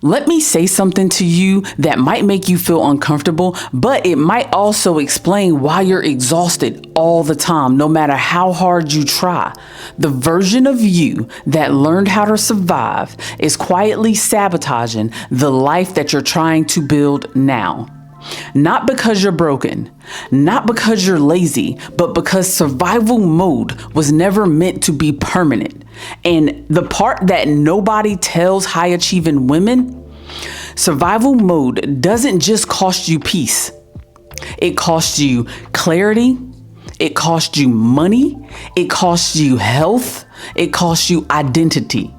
Let me say something to you that might make you feel uncomfortable, but it might also explain why you're exhausted all the time, no matter how hard you try. The version of you that learned how to survive is quietly sabotaging the life that you're trying to build now. Not because you're broken, not because you're lazy, but because survival mode was never meant to be permanent. And the part that nobody tells high achieving women, survival mode doesn't just cost you peace. It costs you clarity. It costs you money. It costs you health. It costs you identity.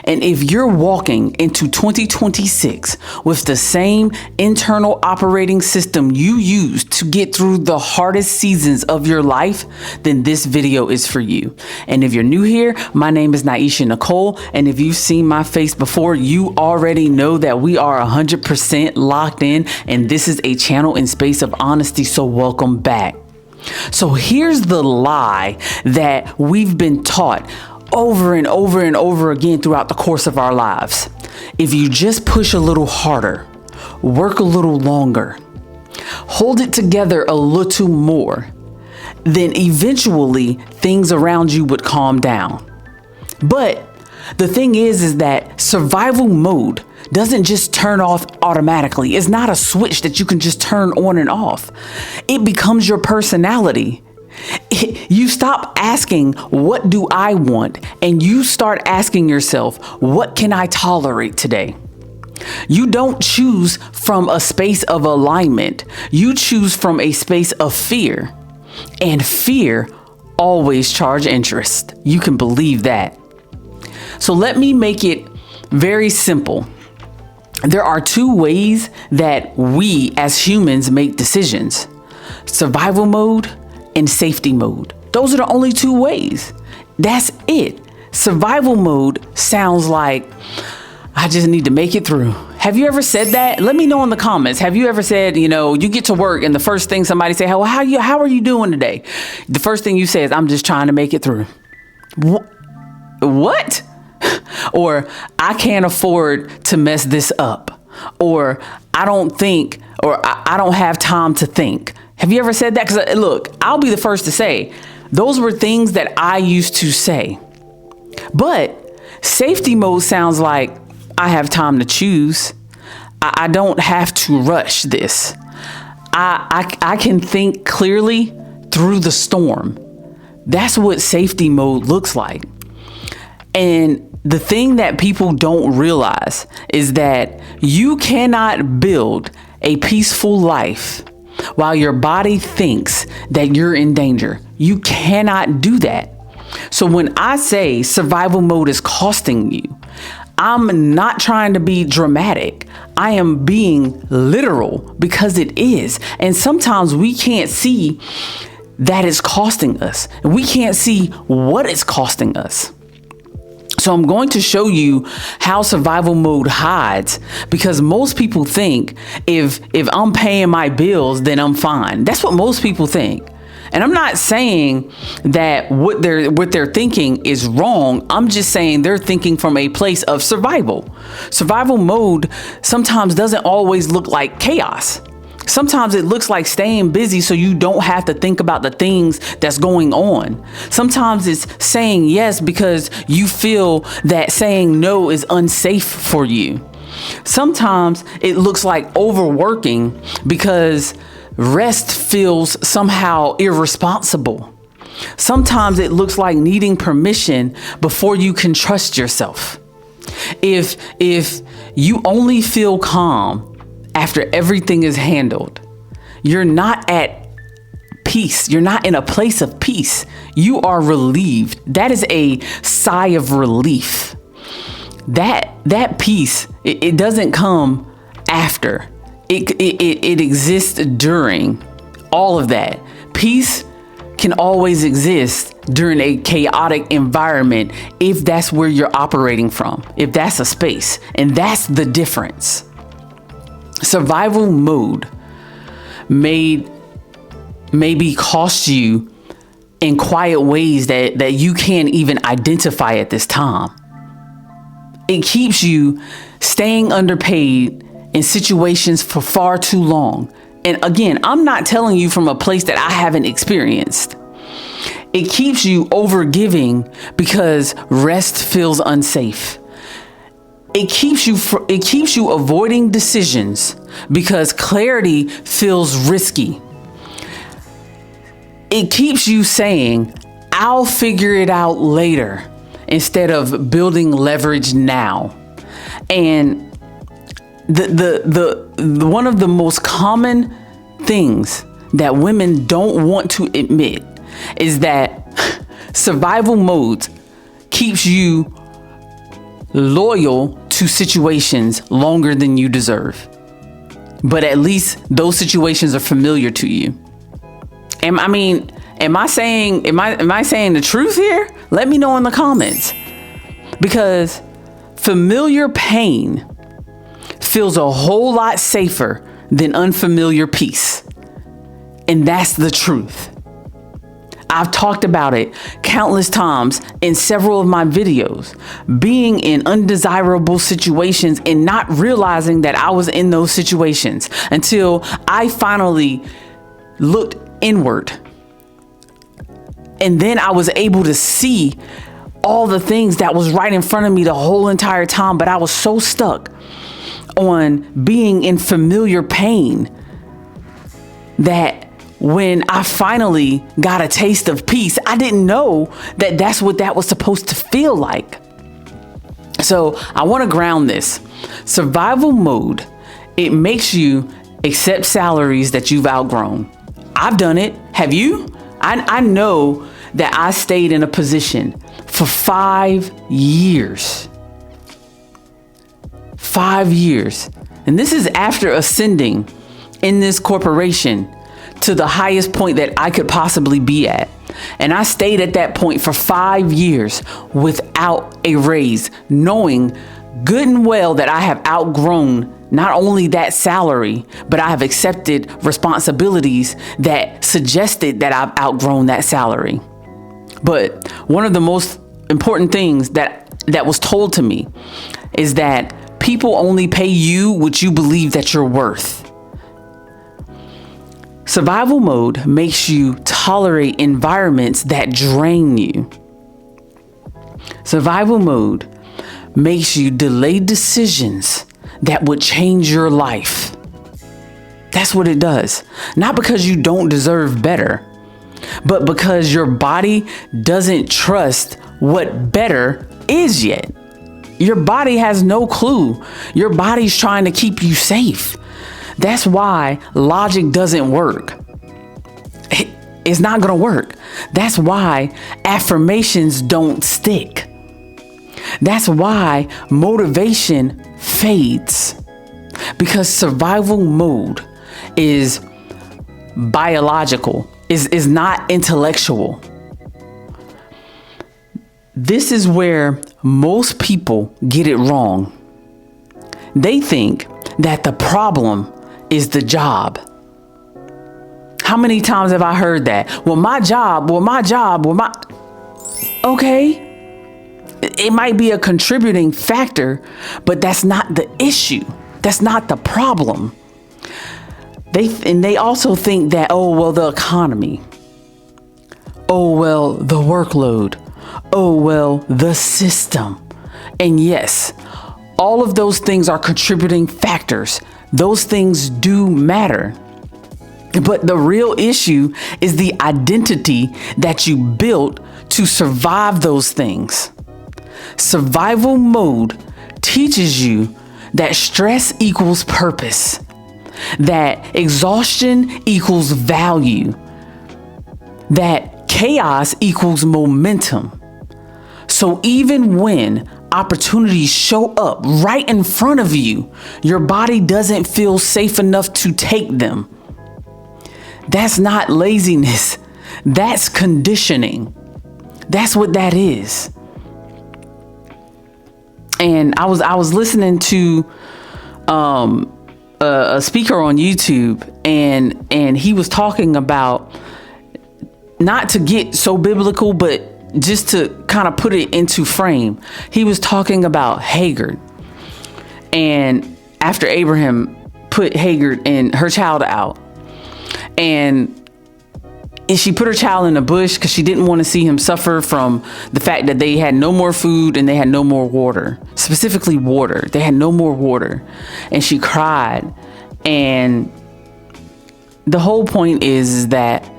And if you're walking into 2026 with the same internal operating system you used to get through the hardest seasons of your life, then this video is for you. And if you're new here, my name is Naisha Nicole. And if you've seen my face before, you already know that we are 100% locked in. And this is a channel and space of honesty. So welcome back. So here's the lie that we've been taught over and over and over again throughout the course of our lives. If you just push a little harder, work a little longer, hold it together a little more, then eventually things around you would calm down. But the thing is that survival mode doesn't just turn off automatically. It's not a switch that you can just turn on and off. It becomes your personality. You stop asking, what do I want? And you start asking yourself, what can I tolerate today? You don't choose from a space of alignment. You choose from a space of fear. And fear always charges interest. You can believe that. So let me make it very simple. There are two ways that we as humans make decisions: survival mode and safety mode. Those are the only two ways. That's it. Survival mode sounds like, I just need to make it through. Have you ever said that? Let me know in the comments. Have you ever said, you get to work and the first thing somebody say, how are you doing today? The first thing you say is, I'm just trying to make it through. What? Or I can't afford to mess this up. Or I don't have time to think. Have you ever said that? Because look, I'll be the first to say, those were things that I used to say. But safety mode sounds like, I have time to choose. I don't have to rush this. I can think clearly through the storm. That's what safety mode looks like. And the thing that people don't realize is that you cannot build a peaceful life while your body thinks that you're in danger. You cannot do that. So when I say survival mode is costing you, I'm not trying to be dramatic. I am being literal because it is. And sometimes we can't see that it's costing us. We can't see what it's costing us. So I'm going to show you how survival mode hides, because most people think if I'm paying my bills, then I'm fine. That's what most people think. And I'm not saying that what they're thinking is wrong. I'm just saying they're thinking from a place of survival. Survival mode sometimes doesn't always look like chaos. Sometimes it looks like staying busy so you don't have to think about the things that's going on. Sometimes it's saying yes because you feel that saying no is unsafe for you. Sometimes it looks like overworking because rest feels somehow irresponsible. Sometimes it looks like needing permission before you can trust yourself. If you only feel calm after everything is handled, you're not at peace. You're not in a place of peace. You are relieved. That is a sigh of relief. That peace, it doesn't come after. It exists during all of that. Peace can always exist during a chaotic environment if that's where you're operating from, if that's a space. And that's the difference. Survival mode maybe cost you in quiet ways that you can't even identify at this time. It keeps you staying underpaid in situations for far too long. And again, I'm not telling you from a place that I haven't experienced. It keeps you overgiving because rest feels unsafe. It keeps you avoiding decisions because clarity feels risky. It keeps you saying, I'll figure it out later, instead of building leverage now. And the one of the most common things that women don't want to admit is that survival mode keeps you loyal to situations longer than you deserve. But at least those situations are familiar to you. Am I saying the truth here? Let me know in the comments. Because familiar pain feels a whole lot safer than unfamiliar peace. And that's the truth. I've talked about it countless times in several of my videos, being in undesirable situations and not realizing that I was in those situations until I finally looked inward. And then I was able to see all the things that was right in front of me the whole entire time. But I was so stuck on being in familiar pain that when I finally got a taste of peace, I didn't know that that's what that was supposed to feel like. So I want to ground this. Survival mode, it makes you accept salaries that you've outgrown. I've done it. Have you? I know that I stayed in a position for 5 years. 5 years. And this is after ascending in this corporation to the highest point that I could possibly be at. And I stayed at that point for 5 years without a raise, knowing good and well that I have outgrown not only that salary, but I have accepted responsibilities that suggested that I've outgrown that salary. But one of the most important things that was told to me is that people only pay you what you believe that you're worth. Survival mode makes you tolerate environments that drain you. Survival mode makes you delay decisions that would change your life. That's what it does. Not because you don't deserve better, but because your body doesn't trust what better is yet. Your body has no clue. Your body's trying to keep you safe. That's why logic doesn't work. It's not going to work. That's why affirmations don't stick. That's why motivation fades. Because survival mode is biological, is not intellectual. This is where most people get it wrong. They think that the problem is the job. How many times have I heard that? Okay. It might be a contributing factor, but that's not the issue. That's not the problem. They also think that, the economy. The workload. The system. And yes, all of those things are contributing factors. Those things do matter. But the real issue is the identity that you built to survive those things. Survival mode teaches you that stress equals purpose, that exhaustion equals value, that chaos equals momentum. So even when opportunities show up right in front of you, your body doesn't feel safe enough to take them. That's not laziness. That's conditioning. That's what that is. And I was listening to a speaker on YouTube, and he was talking about, not to get so biblical, but just to kind of put it into frame, he was talking about Hagar. And after Abraham put Hagar and her child out, and she put her child in a bush because she didn't want to see him suffer from the fact that they had no more food and they had no more water, specifically water. They had no more water. And she cried. And the whole point is that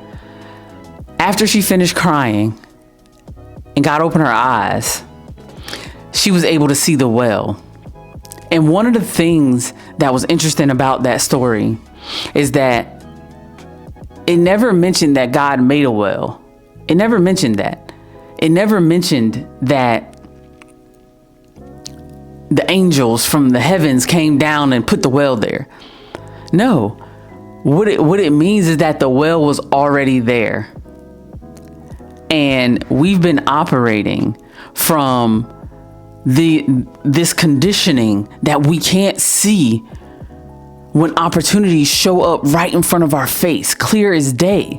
after she finished crying and God opened her eyes, she was able to see the well. And one of the things that was interesting about that story is that it never mentioned that God made a well. It never mentioned that. It never mentioned that the angels from the heavens came down and put the well there. No. What it means is that the well was already there. And we've been operating from this conditioning that we can't see when opportunities show up right in front of our face, clear as day.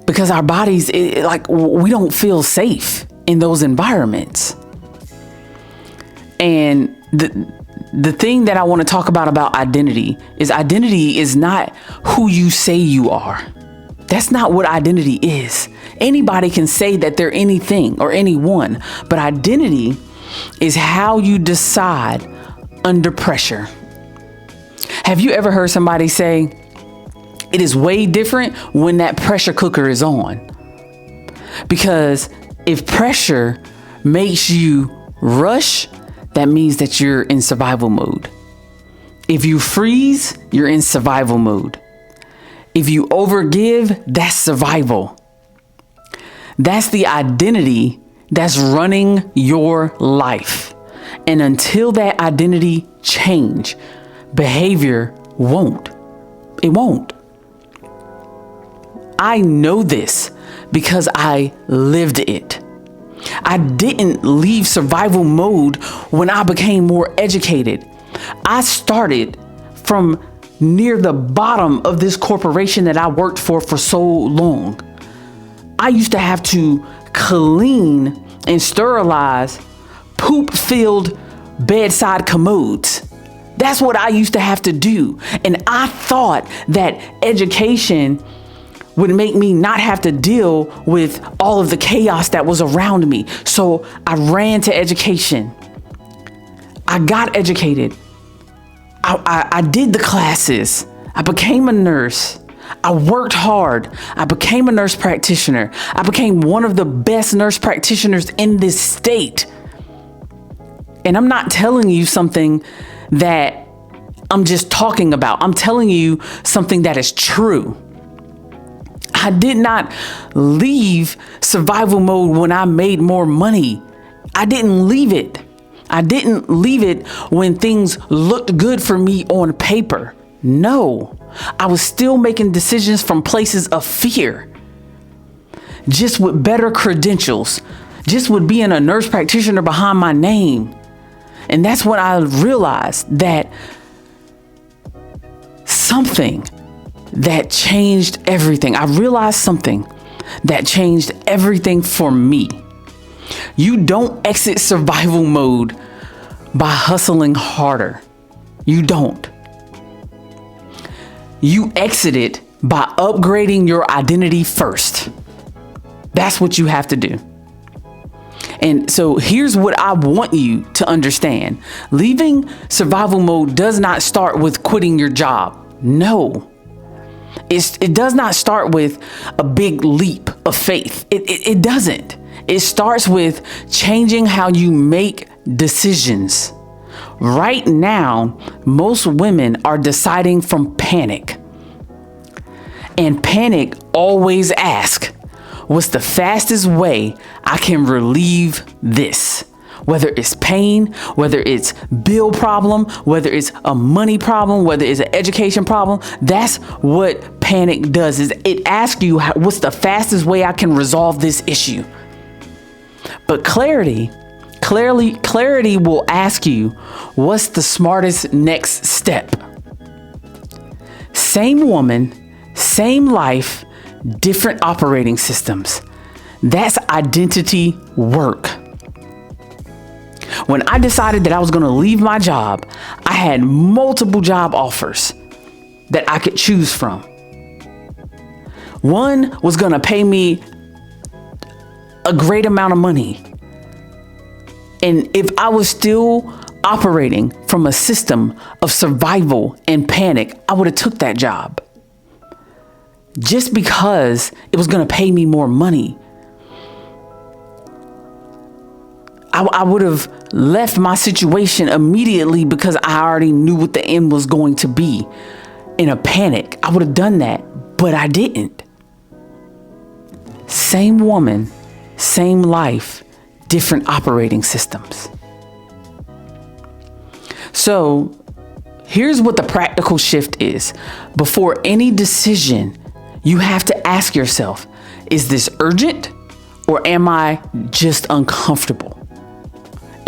Because our bodies, we don't feel safe in those environments. And the thing that I want to talk about identity is not who you say you are. That's not what identity is. Anybody can say that they're anything or anyone, but identity is how you decide under pressure. Have you ever heard somebody say, it is way different when that pressure cooker is on? Because if pressure makes you rush, that means that you're in survival mode. If you freeze, you're in survival mode. If you overgive, that's survival. That's the identity that's running your life. And until that identity change, behavior won't. It won't. I know this because I lived it. I didn't leave survival mode when I became more educated. I started from near the bottom of this corporation that I worked for so long. I used to have to clean and sterilize poop-filled bedside commodes. That's what I used to have to do. And I thought that education would make me not have to deal with all of the chaos that was around me. So I ran to education. I got educated. I did the classes. I became a nurse. I worked hard. I became a nurse practitioner. I became one of the best nurse practitioners in this state. And I'm not telling you something that I'm just talking about. I'm telling you something that is true. I did not leave survival mode when I made more money. I didn't leave it. I didn't leave it when things looked good for me on paper. No, I was still making decisions from places of fear. Just with better credentials, just with being a nurse practitioner behind my name. And that's when I realized that something that changed everything. I realized something that changed everything for me. You don't exit survival mode by hustling harder. You don't. You exit it by upgrading your identity first. That's what you have to do. And so here's what I want you to understand. Leaving survival mode does not start with quitting your job. No. It does not start with a big leap of faith. It doesn't. It starts with changing how you make decisions. Right now, most women are deciding from panic. And panic always asks, what's the fastest way I can relieve this? Whether it's pain, whether it's bill problem, whether it's a money problem, whether it's an education problem, that's what panic does. Is it asks you, what's the fastest way I can resolve this issue? But clarity will ask you, what's the smartest next step? Same woman, same life, different operating systems. That's identity work. When I decided that I was going to leave my job, I had multiple job offers that I could choose from. One was going to pay me a great amount of money. And if I was still operating from a system of survival and panic, I would have took that job just because it was going to pay me more money. I would have left my situation immediately because I already knew what the end was going to be. In a panic, I would have done that, but I didn't. Same woman, same life, different operating systems. So here's what the practical shift is. Before any decision, you have to ask yourself, is this urgent or am I just uncomfortable?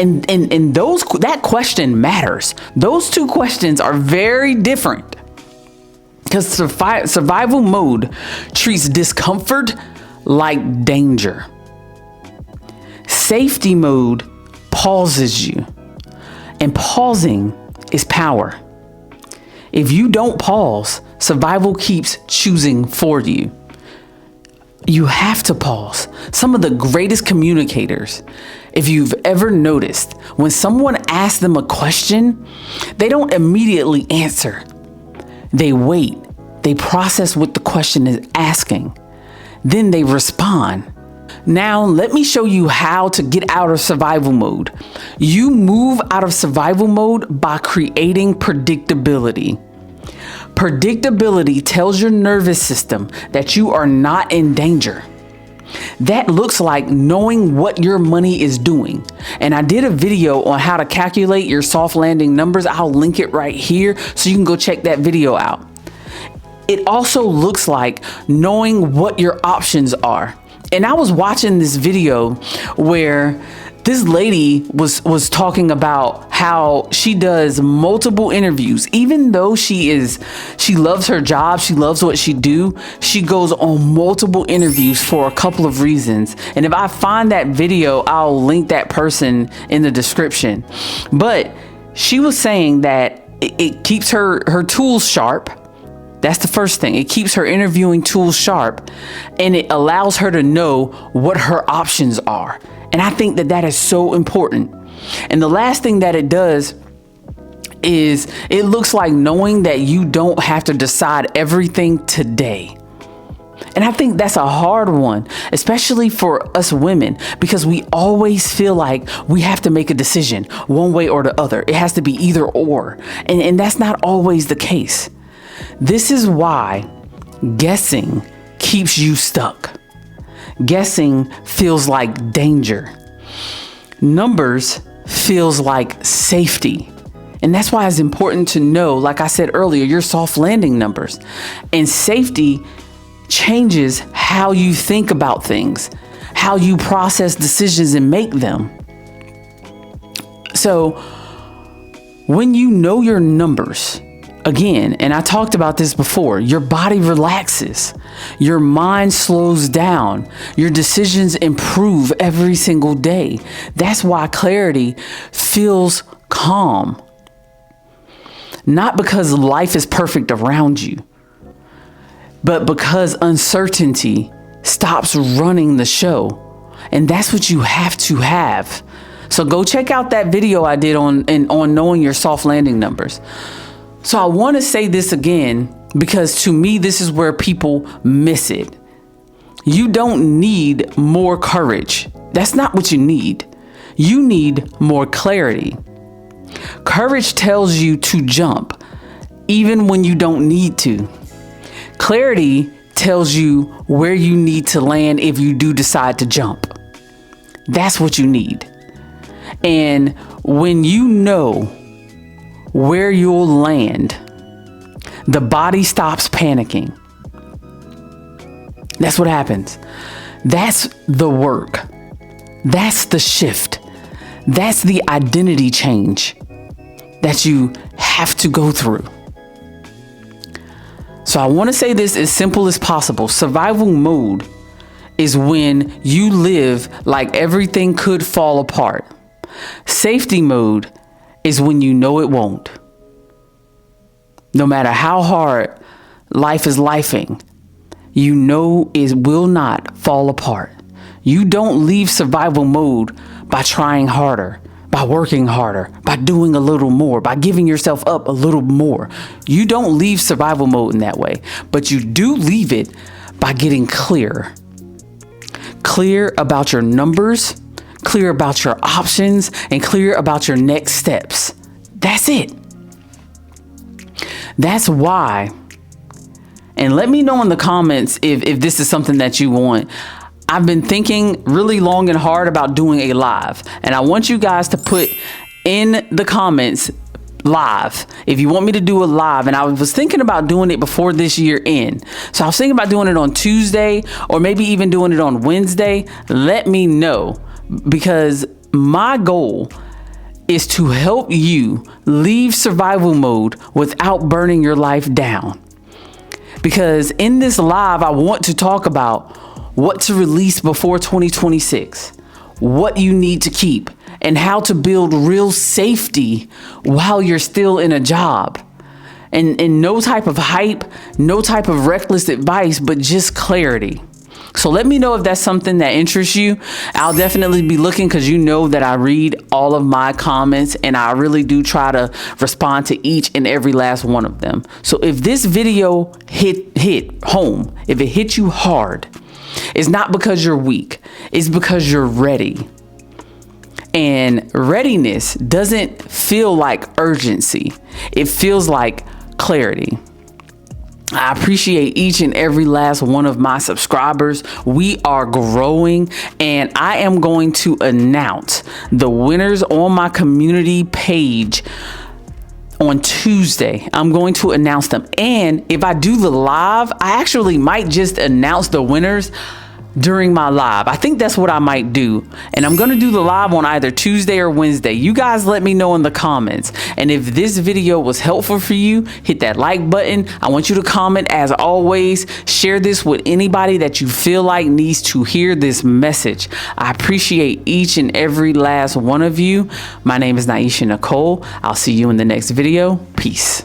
And that question matters. Those two questions are very different because survival mode treats discomfort like danger. Safety mode pauses you, and pausing is power. If you don't pause, survival keeps choosing for you. You have to pause. Some of the greatest communicators, if you've ever noticed, when someone asks them a question, they don't immediately answer. They wait. They process what the question is asking. Then they respond. Now, let me show you how to get out of survival mode. You move out of survival mode by creating predictability. Predictability tells your nervous system that you are not in danger. That looks like knowing what your money is doing. And I did a video on how to calculate your soft landing numbers. I'll link it right here so you can go check that video out. It also looks like knowing what your options are. And I was watching this video where this lady was talking about how she does multiple interviews. Even though she loves her job, she loves what she do, she goes on multiple interviews for a couple of reasons. And if I find that video, I'll link that person in the description. But she was saying that it keeps her tools sharp. That's the first thing. It keeps her interviewing tools sharp, and it allows her to know what her options are. And I think that is so important. And the last thing that it does is it looks like knowing that you don't have to decide everything today. And I think that's a hard one, especially for us women, because we always feel like we have to make a decision one way or the other. It has to be either or. And that's not always the case. This is why guessing keeps you stuck. Guessing feels like danger. Numbers feels like safety. And that's why it's important to know, like I said earlier, your soft landing numbers. And safety changes how you think about things, how you process decisions and make them. So when you know your numbers, again, and I talked about this before, your body relaxes, your mind slows down, your decisions improve every single day. That's why clarity feels calm. Not because life is perfect around you, but because uncertainty stops running the show. And that's what you have to have. So go check out that video I did on knowing your soft landing numbers. So I want to say this again, because to me, this is where people miss it. You don't need more courage. That's not what you need. You need more clarity. Courage tells you to jump, even when you don't need to. Clarity tells you where you need to land if you do decide to jump. That's what you need. And when you know where you'll land, the body stops panicking. That's what happens. That's the work. That's the shift. That's the identity change that you have to go through. So I want to say this as simple as possible. Survival mode is when you live like everything could fall apart. Safety mode is when you know it won't. No matter how hard life is lifing, you know it will not fall apart. You don't leave survival mode by trying harder, by working harder, by doing a little more, by giving yourself up a little more. You don't leave survival mode in that way, but you do leave it by getting clear. Clear about your numbers, clear about your options, and clear about your next steps. That's it. That's why. And let me know in the comments if this is something that you want. I've been thinking really long and hard about doing a live, and I want you guys to put in the comments live if you want me to do a live. And I was thinking about doing it before this year end. So I was thinking about doing it on Tuesday or maybe even doing it on Wednesday. Let me know, because my goal is to help you leave survival mode without burning your life down. Because in this live, I want to talk about what to release before 2026, what you need to keep, and how to build real safety while you're still in a job. And no type of hype, no type of reckless advice, but just clarity. So let me know if that's something that interests you. I'll definitely be looking, because you know that I read all of my comments and I really do try to respond to each and every last one of them. So if this video hit home, if it hit you hard, it's not because you're weak. It's because you're ready. And readiness doesn't feel like urgency. It feels like clarity. I appreciate each and every last one of my subscribers. We are growing, and I am going to announce the winners on my community page on Tuesday. I'm going to announce them. And if I do the live, I actually might just announce the winners during my live. I think that's what I might do. And I'm going to do the live on either Tuesday or Wednesday. You guys let me know in the comments. And if this video was helpful for you, hit that like button. I want you to comment as always. Share this with anybody that you feel like needs to hear this message. I appreciate each and every last one of you. My name is Naisha Nicole. I'll see you in the next video. Peace.